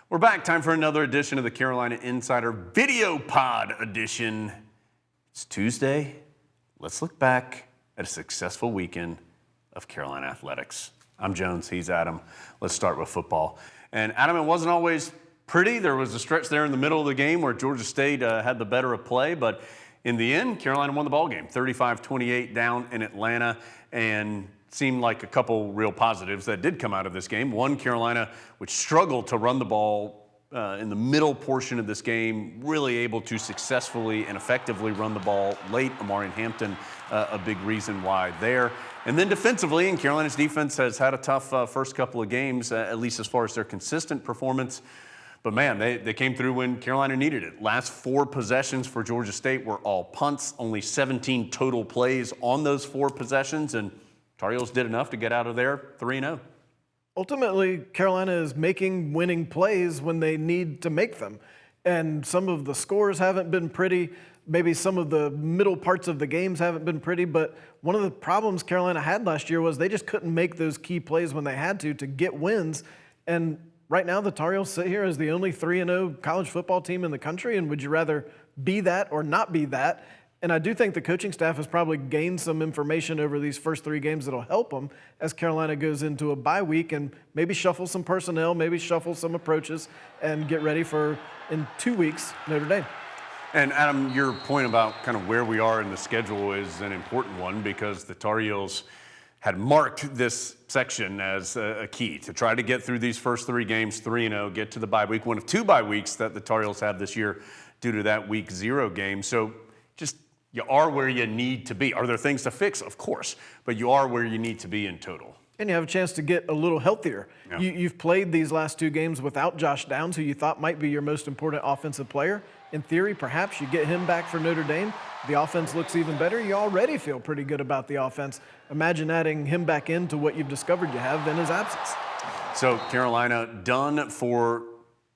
We're back. Time for another edition of the Carolina Insider Video Pod Edition. It's Tuesday. Let's look back at a successful weekend of Carolina athletics. I'm Jones. He's Adam. Let's start with football. And Adam, it wasn't always pretty. There was a stretch there in the middle of the game where Georgia State had the better of play, but in the end, Carolina won the ball game, 35-28 down in Atlanta, and seemed like a couple real positives that did come out of this game. One, Carolina, which struggled to run the ball in the middle portion of this game, really able to successfully and effectively run the ball late. Omarion Hampton, a big reason why there. And then defensively, and Carolina's defense has had a tough first couple of games, at least as far as their consistent performance. But man, they came through when Carolina needed it. Last 4 possessions for Georgia State were all punts, only 17 total plays on those 4 possessions, and Tar Heels did enough to get out of there 3-0. Ultimately, Carolina is making winning plays when they need to make them. And some of the scores haven't been pretty. Maybe some of the middle parts of the games haven't been pretty. But one of the problems Carolina had last year was they just couldn't make those key plays when they had to get wins. And right now, the Tar Heels sit here as the only 3-0 college football team in the country. And would you rather be that or not be that? And I do think the coaching staff has probably gained some information over these first 3 games that'll help them as Carolina goes into a bye week and maybe shuffle some personnel, maybe shuffle some approaches, and get ready for, in 2 weeks, Notre Dame. And Adam, your point about kind of where we are in the schedule is an important one because the Tar Heels had marked this section as a key to try to get through these first 3 games, 3-0, get to the bye week, one of 2 bye weeks that the Tar Heels have this year due to that week 0 game. So just you are where you need to be. Are there things to fix? Of course, but you are where you need to be in total. And you have a chance to get a little healthier. Yeah. You've played these last 2 games without Josh Downs, who you thought might be your most important offensive player. In theory, perhaps you get him back for Notre Dame. The offense looks even better. You already feel pretty good about the offense. Imagine adding him back into what you've discovered you have in his absence. So Carolina done for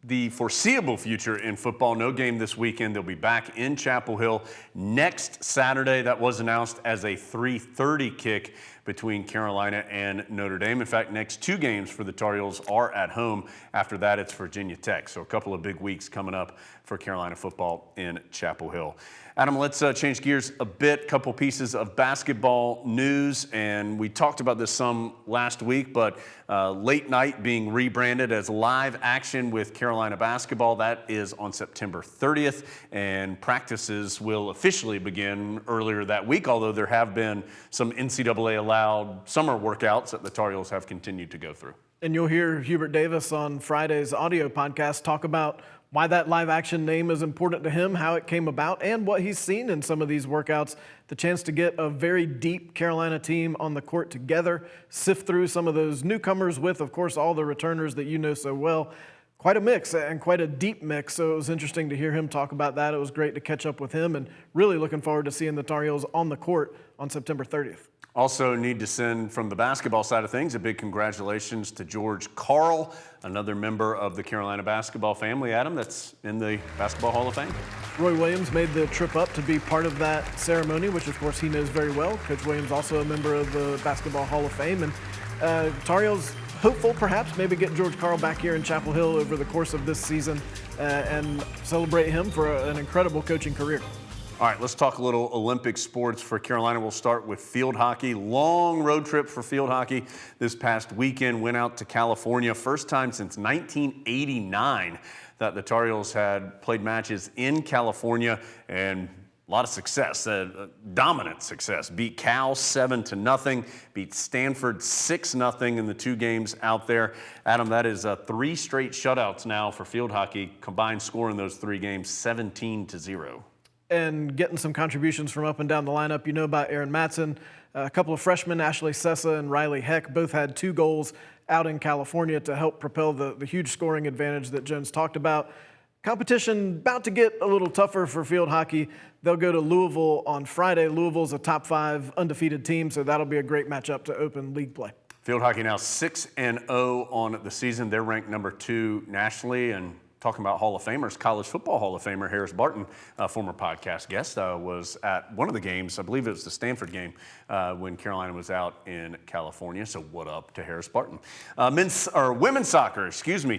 the foreseeable future in football. No game this weekend. They'll be back in Chapel Hill next Saturday. That was announced as a 3:30 kick between Carolina and Notre Dame. In fact, next 2 games for the Tar Heels are at home. After that, it's Virginia Tech. So a couple of big weeks coming up for Carolina football in Chapel Hill. Adam, let's change gears a bit. Couple pieces of basketball news, and we talked about this some last week, but late night being rebranded as live action with Carolina basketball. That is on September 30th, and practices will officially begin earlier that week, although there have been some NCAA-allowed summer workouts that the Tar Heels have continued to go through. And you'll hear Hubert Davis on Friday's audio podcast talk about why that live action name is important to him, how it came about, and what he's seen in some of these workouts. The chance to get a very deep Carolina team on the court together, sift through some of those newcomers with, of course, all the returners that you know so well. Quite a mix and quite a deep mix, so it was interesting to hear him talk about that. It was great to catch up with him and really looking forward to seeing the Tar Heels on the court on September 30th. Also need to send from the basketball side of things a big congratulations to George Karl, another member of the Carolina basketball family, Adam, that's in the Basketball Hall of Fame. Roy Williams made the trip up to be part of that ceremony, which of course he knows very well. Coach Williams also a member of the Basketball Hall of Fame. And Tar Heels hopeful perhaps maybe get George Karl back here in Chapel Hill over the course of this season and celebrate him for an incredible coaching career. All right, let's talk a little Olympic sports for Carolina. We'll start with field hockey. Long road trip for field hockey this past weekend. Went out to California. First time since 1989 that the Tar Heels had played matches in California, and a lot of success, dominant success. Beat Cal 7-0, beat Stanford 6-0 in the 2 games out there. Adam, that is 3 straight shutouts now for field hockey. Combined score in those 3 games, 17-0. And getting some contributions from up and down the lineup. You know about Aaron Matson, a couple of freshmen, Ashley Sessa and Riley Heck, both had 2 goals out in California to help propel the huge scoring advantage that Jones talked about. Competition about to get a little tougher for field hockey. They'll go to Louisville on Friday. Louisville's a top 5 undefeated team, so that'll be a great matchup to open league play. Field hockey now 6-0 on the season. They're ranked number 2 nationally, and talking about Hall of Famers, college football Hall of Famer 𝗪𝗿𝗏, former podcast guest, was at one of the games. I believe it was the Stanford game when Carolina was out in California. So what up to 𝗪𝗏𝗏. Women's soccer,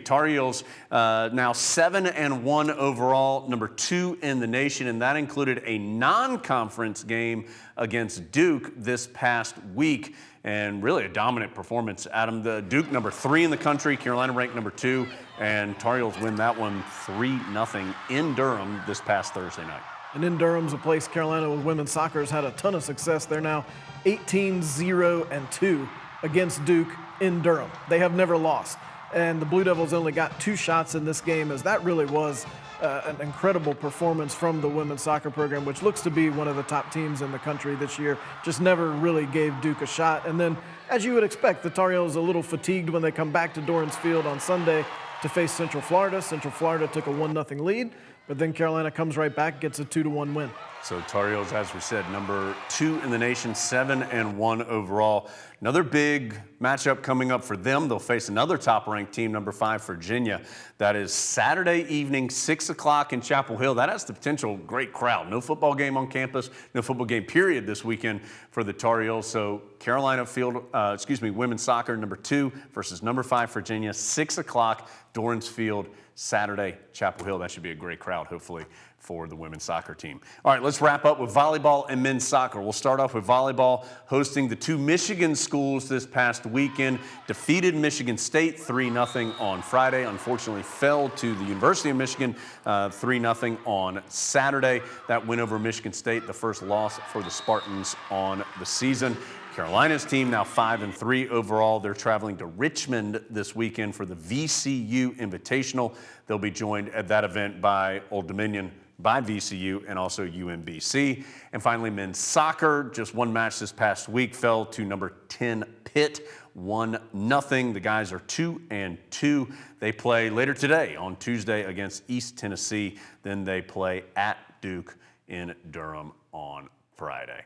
Tar Heels now 7-1 overall, number 2 in the nation, and that included a non-conference game against Duke this past week. And really a dominant performance. Adam, the Duke number 3 in the country, Carolina ranked number 2, and Tar Heels win that one 3-0 in Durham this past Thursday night. And in Durham's a place Carolina with women's soccer has had a ton of success. They're now 18-0-2 against Duke in Durham. They have never lost. And the Blue Devils only got 2 shots in this game, as that really was an incredible performance from the women's soccer program, which looks to be one of the top teams in the country this year. Just never really gave Duke a shot. And then, as you would expect, the Tar Heels a little fatigued when they come back to Dorrance Field on Sunday to face Central Florida. Central Florida took a 1-0 lead, but then Carolina comes right back, gets a 2-1 win. So Tar Heels, as we said, number 2 in the nation, 7-1 overall. Another big matchup coming up for them. They'll face another top-ranked team, number 5, Virginia. That is Saturday evening, 6 o'clock in Chapel Hill. That has the potential great crowd. No football game on campus, no football game period this weekend for the Tar Heels. So Carolina women's soccer, number 2 versus number 5, Virginia, 6 o'clock, Dorrance Field, Saturday, Chapel Hill. That should be a great crowd, hopefully, for the women's soccer team. All right, let's wrap up with volleyball and men's soccer. We'll start off with volleyball, hosting the 2 Michigan schools this past weekend. Defeated Michigan State 3-0 on Friday. Unfortunately, fell to the University of Michigan 3-0 on Saturday. That win over Michigan State, the first loss for the Spartans on the season. Carolina's team now 5-3 overall. They're traveling to Richmond this weekend for the VCU Invitational. They'll be joined at that event by Old Dominion, by VCU, and also UMBC. And finally, men's soccer, just one match this past week, fell to number 10 Pitt, 1-0. The guys are 2-2. They play later today on Tuesday against East Tennessee. Then they play at Duke in Durham on Friday.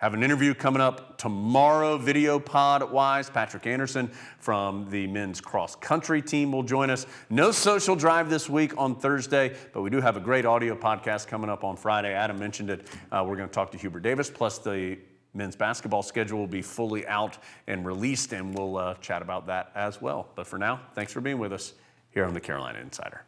Have an interview coming up tomorrow, video pod-wise. Patrick Anderson from the men's cross-country team will join us. No social drive this week on Thursday, but we do have a great audio podcast coming up on Friday. Adam mentioned it. We're going to talk to Hubert Davis, plus the men's basketball schedule will be fully out and released, and we'll chat about that as well. But for now, thanks for being with us here on the Carolina Insider.